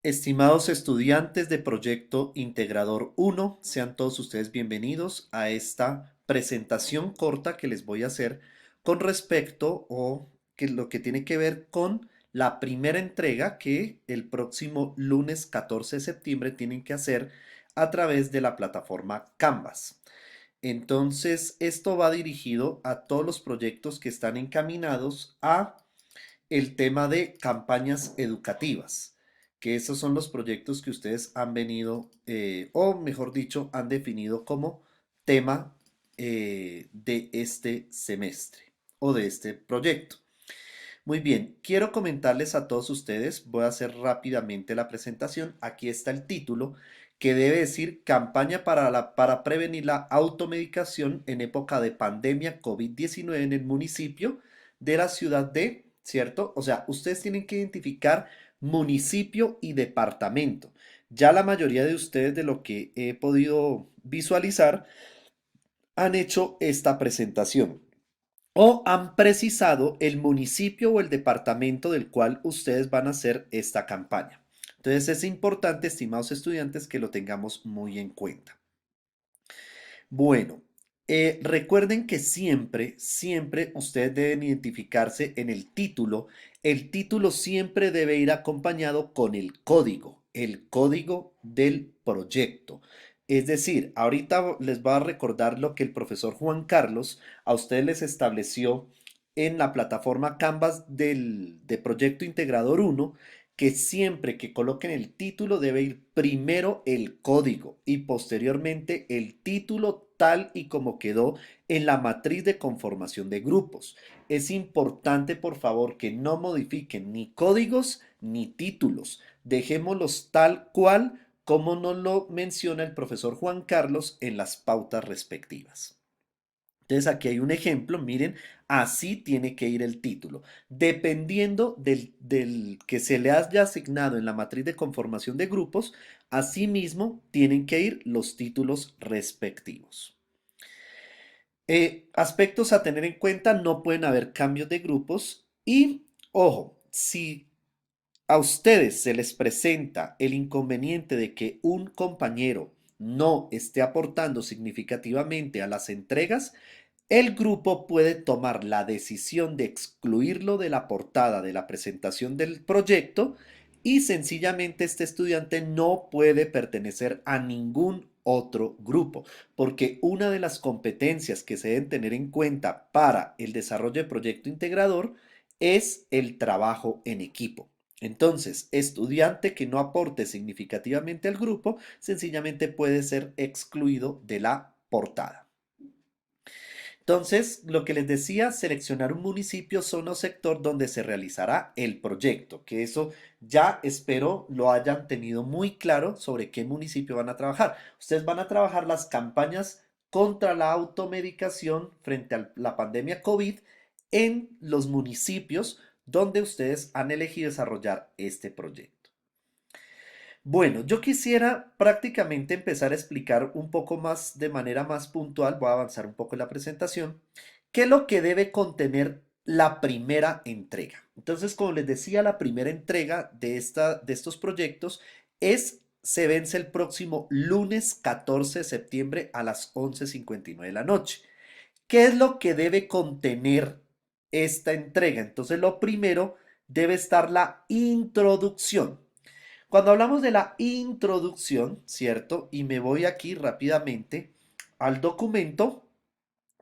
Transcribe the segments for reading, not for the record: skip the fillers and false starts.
Estimados estudiantes de Proyecto Integrador 1, sean todos ustedes bienvenidos a esta presentación corta que les voy a hacer con respecto o que lo que tiene que ver con la primera entrega que el próximo lunes 14 de septiembre tienen que hacer a través de la plataforma Canvas. Entonces, esto va dirigido a todos los proyectos que están encaminados a el tema de campañas educativas, que esos son los proyectos que ustedes han venido, o mejor dicho, han definido como tema de este semestre o de este proyecto. Muy bien, quiero comentarles a todos ustedes, voy a hacer rápidamente la presentación. Aquí está el título que debe decir campaña para prevenir la automedicación en época de pandemia COVID-19 en el municipio de la ciudad de, ¿cierto? O sea, ustedes tienen que identificar municipio y departamento. Ya la mayoría de ustedes de lo que he podido visualizar han hecho esta presentación o han precisado el municipio o el departamento del cual ustedes van a hacer esta campaña. Entonces es importante, estimados estudiantes, que lo tengamos muy en cuenta. Bueno, recuerden que siempre ustedes deben identificarse en el título. El título siempre debe ir acompañado con el código del proyecto. Es decir, ahorita les voy a recordar lo que el profesor Juan Carlos a ustedes les estableció en la plataforma Canvas de Proyecto Integrador 1, que siempre que coloquen el título debe ir primero el código y posteriormente el título tal y como quedó en la matriz de conformación de grupos. Es importante, por favor, que no modifiquen ni códigos ni títulos. Dejémoslos tal cual como nos lo menciona el profesor Juan Carlos en las pautas respectivas. Entonces aquí hay un ejemplo, miren, así tiene que ir el título. Dependiendo del que se le haya asignado en la matriz de conformación de grupos, asimismo tienen que ir los títulos respectivos. Aspectos a tener en cuenta, no pueden haber cambios de grupos y, ojo, si a ustedes se les presenta el inconveniente de que un compañero no esté aportando significativamente a las entregas, el grupo puede tomar la decisión de excluirlo de la portada de la presentación del proyecto y sencillamente este estudiante no puede pertenecer a ningún otro grupo, porque una de las competencias que se deben tener en cuenta para el desarrollo de proyecto integrador es el trabajo en equipo. Entonces, estudiante que no aporte significativamente al grupo, sencillamente puede ser excluido de la portada. Entonces, lo que les decía, seleccionar un municipio, zona o sector donde se realizará el proyecto, que eso ya espero lo hayan tenido muy claro sobre qué municipio van a trabajar. Ustedes van a trabajar las campañas contra la automedicación frente a la pandemia COVID en los municipios donde ustedes han elegido desarrollar este proyecto. Bueno, yo quisiera prácticamente empezar a explicar un poco más de manera más puntual, voy a avanzar un poco en la presentación, qué es lo que debe contener la primera entrega. Entonces, como les decía, la primera entrega de estos proyectos se vence el próximo lunes 14 de septiembre a las 11:59 de la noche. ¿Qué es lo que debe contener esta entrega? Entonces, lo primero debe estar la introducción. Cuando hablamos de la introducción, ¿cierto? Y me voy aquí rápidamente al documento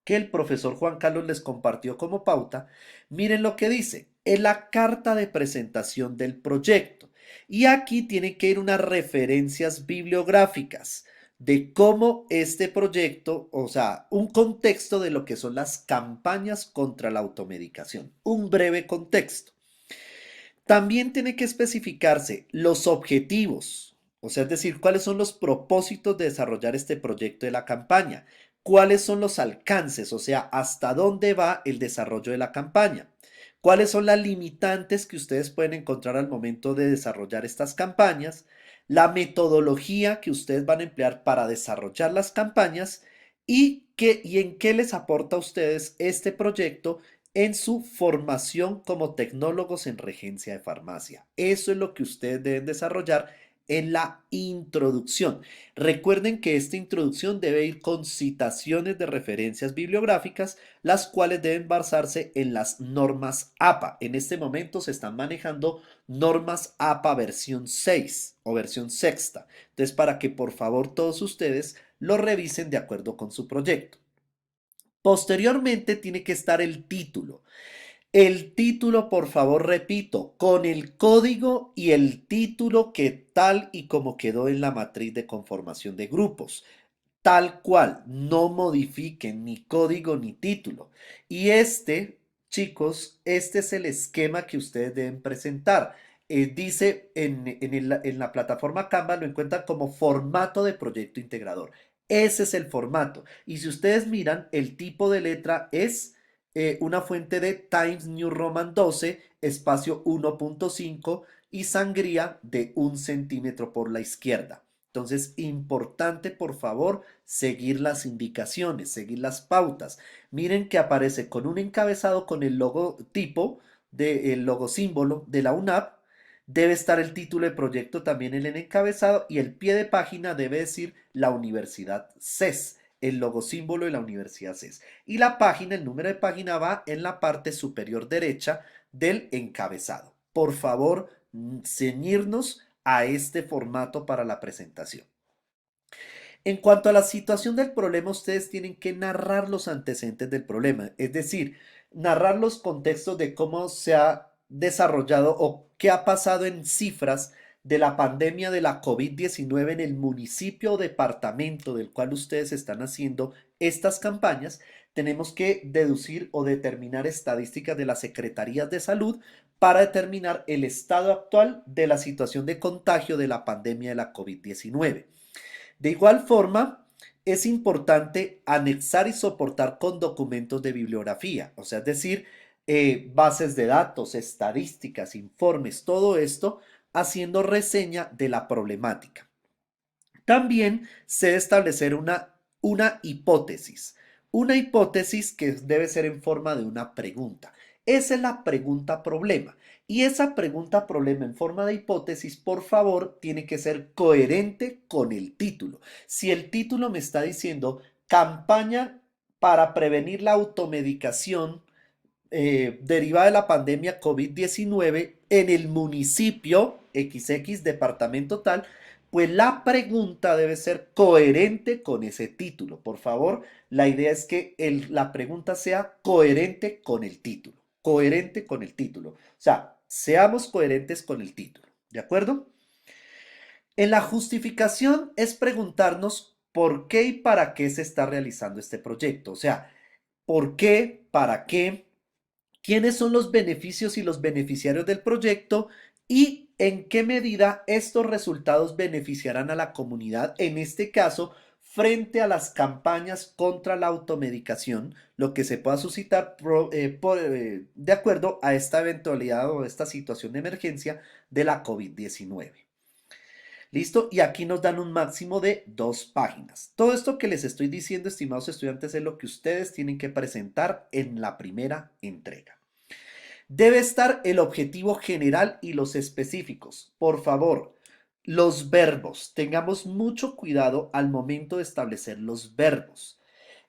que el profesor Juan Carlos les compartió como pauta, miren lo que dice, es la carta de presentación del proyecto. Y aquí tienen que ir unas referencias bibliográficas de cómo este proyecto, o sea, un contexto de lo que son las campañas contra la automedicación, un breve contexto. También tiene que especificarse los objetivos, o sea, es decir, cuáles son los propósitos de desarrollar este proyecto de la campaña, cuáles son los alcances, o sea, hasta dónde va el desarrollo de la campaña, cuáles son las limitantes que ustedes pueden encontrar al momento de desarrollar estas campañas, la metodología que ustedes van a emplear para desarrollar las campañas y en qué les aporta a ustedes este proyecto en su formación como tecnólogos en regencia de farmacia. Eso es lo que ustedes deben desarrollar en la introducción. Recuerden que esta introducción debe ir con citaciones de referencias bibliográficas, las cuales deben basarse en las normas APA. En este momento se están manejando normas APA versión 6 o versión sexta. Entonces, para que por favor todos ustedes lo revisen de acuerdo con su proyecto. Posteriormente tiene que estar el título. El título, por favor, repito, con el código y el título que tal y como quedó en la matriz de conformación de grupos. Tal cual, no modifiquen ni código ni título. Y chicos, este es el esquema que ustedes deben presentar. Dice en la plataforma Canva, lo encuentran como formato de proyecto integrador. Ese es el formato. Y si ustedes miran, el tipo de letra es una fuente de Times New Roman 12, espacio 1.5 y sangría de 1 centímetro por la izquierda. Entonces, importante, por favor, seguir las indicaciones, seguir las pautas. Miren que aparece con un encabezado con el logotipo, el logo símbolo de la UNAP. Debe estar el título de proyecto también en el encabezado y el pie de página debe decir la Universidad CES, el logo símbolo de la Universidad CES. Y la página, el número de página va en la parte superior derecha del encabezado. Por favor, ceñirnos a este formato para la presentación. En cuanto a la situación del problema, ustedes tienen que narrar los antecedentes del problema, es decir, narrar los contextos de cómo se ha desarrollado o qué ha pasado en cifras de la pandemia de la COVID-19 en el municipio o departamento del cual ustedes están haciendo estas campañas. Tenemos que deducir o determinar estadísticas de las secretarías de salud para determinar el estado actual de la situación de contagio de la pandemia de la COVID-19. De igual forma, es importante anexar y soportar con documentos de bibliografía, o sea, es decir, bases de datos, estadísticas, informes, todo esto haciendo reseña de la problemática. También se debe establecer una hipótesis que debe ser en forma de una pregunta. Esa es la pregunta problema. Y esa pregunta problema en forma de hipótesis, por favor, tiene que ser coherente con el título. Si el título me está diciendo campaña para prevenir la automedicación derivada de la pandemia COVID-19 en el municipio XX, departamento tal, pues la pregunta debe ser coherente con ese título. Por favor, la idea es que la pregunta sea coherente con el título. Coherente con el título. O sea, seamos coherentes con el título. ¿De acuerdo? En la justificación es preguntarnos por qué y para qué se está realizando este proyecto. O sea, ¿por qué? ¿Para qué? ¿Quiénes son los beneficios y los beneficiarios del proyecto y en qué medida estos resultados beneficiarán a la comunidad, en este caso, frente a las campañas contra la automedicación, lo que se pueda suscitar de acuerdo a esta eventualidad o esta situación de emergencia de la COVID-19? ¿Listo? Y aquí nos dan un máximo de 2 páginas. Todo esto que les estoy diciendo, estimados estudiantes, es lo que ustedes tienen que presentar en la primera entrega. Debe estar el objetivo general y los específicos. Por favor, los verbos. Tengamos mucho cuidado al momento de establecer los verbos.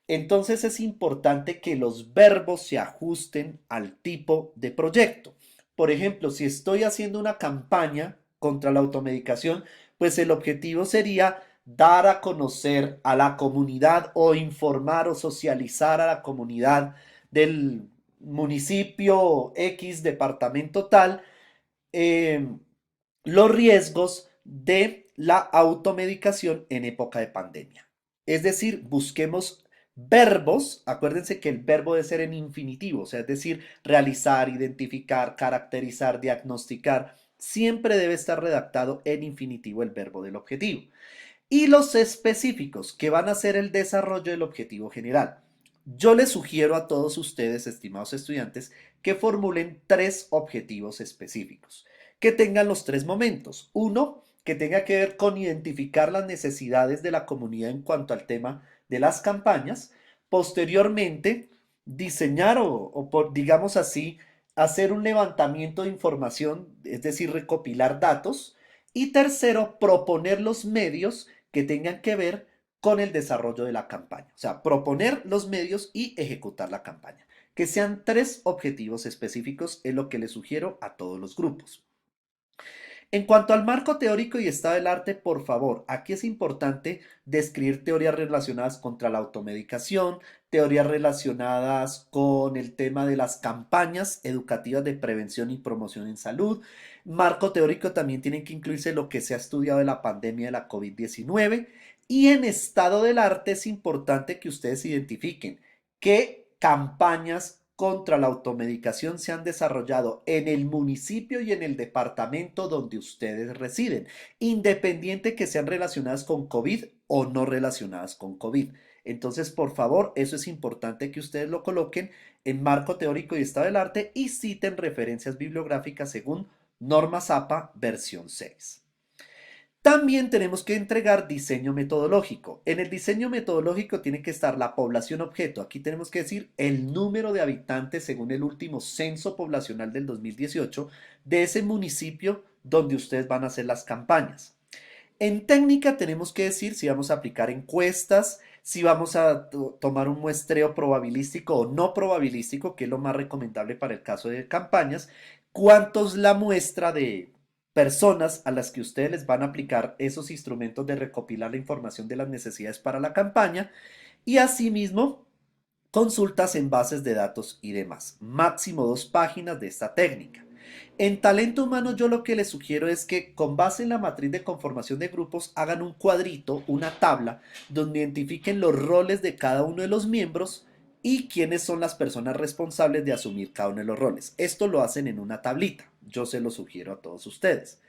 Entonces es importante que los verbos se ajusten al tipo de proyecto. Por ejemplo, si estoy haciendo una campaña contra la automedicación, pues el objetivo sería dar a conocer a la comunidad o informar o socializar a la comunidad del municipio X, departamento tal, eh, los riesgos de la automedicación en época de pandemia. Es decir, busquemos verbos, acuérdense que el verbo debe ser en infinitivo, o sea, es decir, realizar, identificar, caracterizar, diagnosticar, siempre debe estar redactado en infinitivo el verbo del objetivo. Y los específicos, que van a ser el desarrollo del objetivo general. Yo les sugiero a todos ustedes, estimados estudiantes, que formulen 3 objetivos específicos, que tengan los 3 momentos. Uno, que tenga que ver con identificar las necesidades de la comunidad en cuanto al tema de las campañas. Posteriormente, diseñar o por, digamos así, hacer un levantamiento de información, es decir, recopilar datos. Y tercero, proponer los medios que tengan que ver con el desarrollo de la campaña. O sea, proponer los medios y ejecutar la campaña. Que sean tres objetivos específicos es lo que les sugiero a todos los grupos. En cuanto al marco teórico y estado del arte, por favor, aquí es importante describir teorías relacionadas contra la automedicación, teorías relacionadas con el tema de las campañas educativas de prevención y promoción en salud. Marco teórico también tiene que incluirse lo que se ha estudiado de la pandemia de la COVID-19. Y en estado del arte es importante que ustedes identifiquen qué campañas contra la automedicación se han desarrollado en el municipio y en el departamento donde ustedes residen, independiente que sean relacionadas con COVID o no relacionadas con COVID. Entonces, por favor, eso es importante que ustedes lo coloquen en marco teórico y estado del arte y citen referencias bibliográficas según Norma Zapa versión 6. También tenemos que entregar diseño metodológico. En el diseño metodológico tiene que estar la población objeto. Aquí tenemos que decir el número de habitantes según el último censo poblacional del 2018 de ese municipio donde ustedes van a hacer las campañas. En técnica tenemos que decir si vamos a aplicar encuestas, si vamos a tomar un muestreo probabilístico o no probabilístico, que es lo más recomendable para el caso de campañas, cuánto es la muestra de personas a las que ustedes les van a aplicar esos instrumentos de recopilar la información de las necesidades para la campaña y asimismo consultas en bases de datos y demás. Máximo 2 páginas de esta técnica. En talento humano yo lo que les sugiero es que con base en la matriz de conformación de grupos hagan un cuadrito, una tabla, donde identifiquen los roles de cada uno de los miembros y quiénes son las personas responsables de asumir cada uno de los roles. Esto lo hacen en una tablita. Yo se lo sugiero a todos ustedes.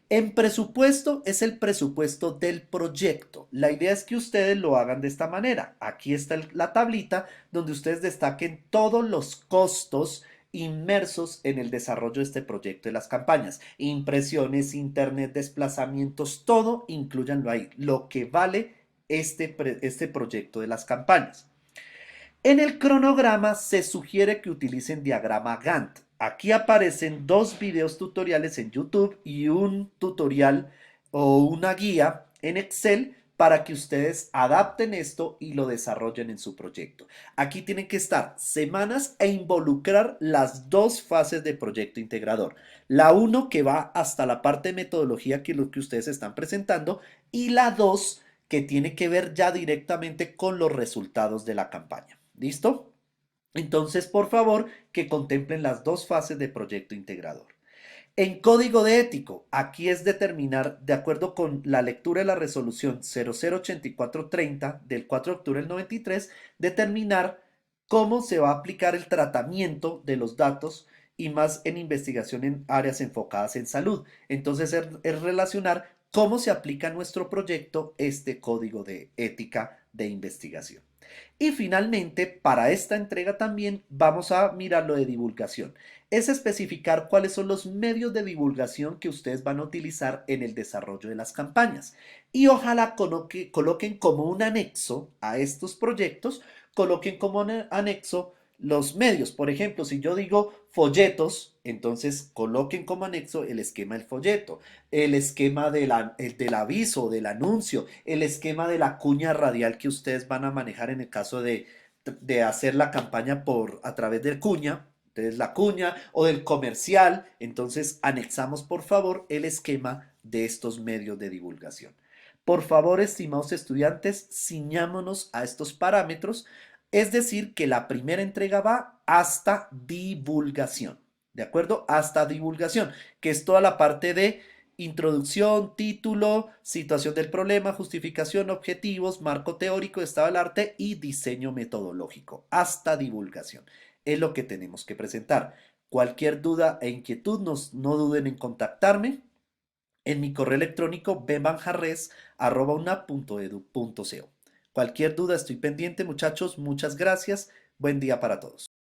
En presupuesto es el presupuesto del proyecto. La idea es que ustedes lo hagan de esta manera. Aquí está la tablita donde ustedes destaquen todos los costos inmersos en el desarrollo de este proyecto de las campañas. Impresiones, internet, desplazamientos, todo incluyanlo ahí. Lo que vale este proyecto de las campañas. En el cronograma se sugiere que utilicen diagrama Gantt. Aquí aparecen 2 videos tutoriales en YouTube y un tutorial o una guía en Excel para que ustedes adapten esto y lo desarrollen en su proyecto. Aquí tienen que estar semanas e involucrar las 2 fases de proyecto integrador. La 1 que va hasta la parte de metodología, que es lo que ustedes están presentando, y la 2 que tiene que ver ya directamente con los resultados de la campaña. ¿Listo? Entonces, por favor, que contemplen las 2 fases de proyecto integrador. En código de ético, aquí es determinar, de acuerdo con la lectura de la resolución 008430 del 4 de octubre del 93, determinar cómo se va a aplicar el tratamiento de los datos y más en investigación en áreas enfocadas en salud. Entonces, es relacionar cómo se aplica a nuestro proyecto este código de ética de investigación. Y finalmente, para esta entrega también vamos a mirar lo de divulgación. Es especificar cuáles son los medios de divulgación que ustedes van a utilizar en el desarrollo de las campañas. Y ojalá coloquen como un anexo a estos proyectos, coloquen como un anexo los medios. Por ejemplo, si yo digo folletos, entonces coloquen como anexo el esquema del folleto, el esquema del aviso, del anuncio, el esquema de la cuña radial que ustedes van a manejar en el caso de hacer la campaña a través de cuña. Entonces la cuña o del comercial. Entonces anexamos por favor el esquema de estos medios de divulgación. Por favor, estimados estudiantes, ciñámonos a estos parámetros. Es decir, que la primera entrega va hasta divulgación. ¿De acuerdo? Hasta divulgación, que es toda la parte de introducción, título, situación del problema, justificación, objetivos, marco teórico, estado del arte y diseño metodológico. Hasta divulgación. Es lo que tenemos que presentar. Cualquier duda e inquietud, no duden en contactarme en mi correo electrónico benbanjarres@unap.edu.co. Cualquier duda estoy pendiente, muchachos. Muchas gracias. Buen día para todos.